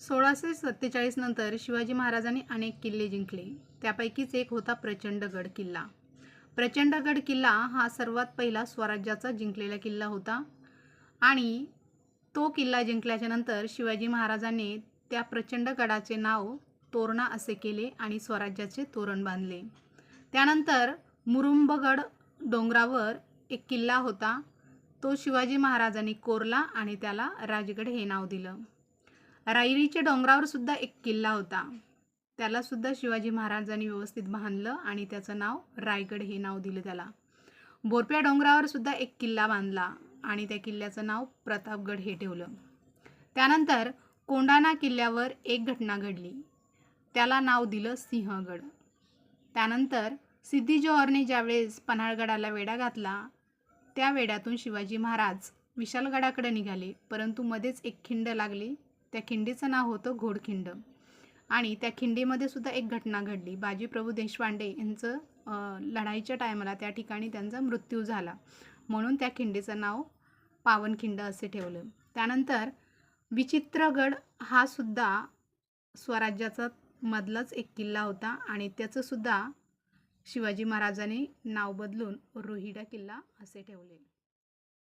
1647 नंतर शिवाजी महाराजांनी अनेक किल्ले जिंकले. त्यापैकीच एक होता प्रचंडगड किल्ला. प्रचंडगड किल्ला हा सर्वात पहिला स्वराज्याचा जिंकलेला किल्ला होता आणि तो किल्ला जिंकल्याच्या नंतर शिवाजी महाराजांनी त्या प्रचंडगडाचे नाव तोरणा असे केले आणि स्वराज्याचे तोरण बांधले. त्यानंतर मुरुंबगड डोंगरावर एक किल्ला होता. तो शिवाजी महाराजांनी कोरला आणि त्याला राजगड हे नाव दिलं. रायरीच्या डोंगरावर सुद्धा एक किल्ला होता. त्याला सुद्धा शिवाजी महाराजांनी व्यवस्थित बांधलं आणि त्याचं नाव रायगड हे नाव दिलं त्याला. बोरप्या डोंगरावर सुद्धा एक किल्ला बांधला आणि त्या किल्ल्याचं नाव प्रतापगड हे ठेवलं. त्यानंतर कोंढाणा किल्ल्यावर एक घटना घडली. त्याला नाव दिलं सिंहगड. त्यानंतर सिद्दी जोहरने ज्यावेळेस पन्हाळगडाला वेढा घातला, त्या वेढ्यातून शिवाजी महाराज विशाळगडाकडे निघाले, परंतु मध्येच एक खिंड लागली. त्या खिंडीचं नाव होतं घोडखिंड आणि त्या खिंडीमध्ये सुद्धा एक घटना घडली. बाजीप्रभू देशपांडे यांचं लढाईच्या टायमाला त्या ठिकाणी त्यांचा मृत्यू झाला, म्हणून त्या खिंडीचं नाव पावनखिंड असे ठेवलं. त्यानंतर विचित्रगड हा सुद्धा स्वराज्याचा मधलाच एक किल्ला होता आणि त्याचं सुद्धा शिवाजी महाराजांनी नाव बदलून रोहिडा किल्ला असे ठेवले.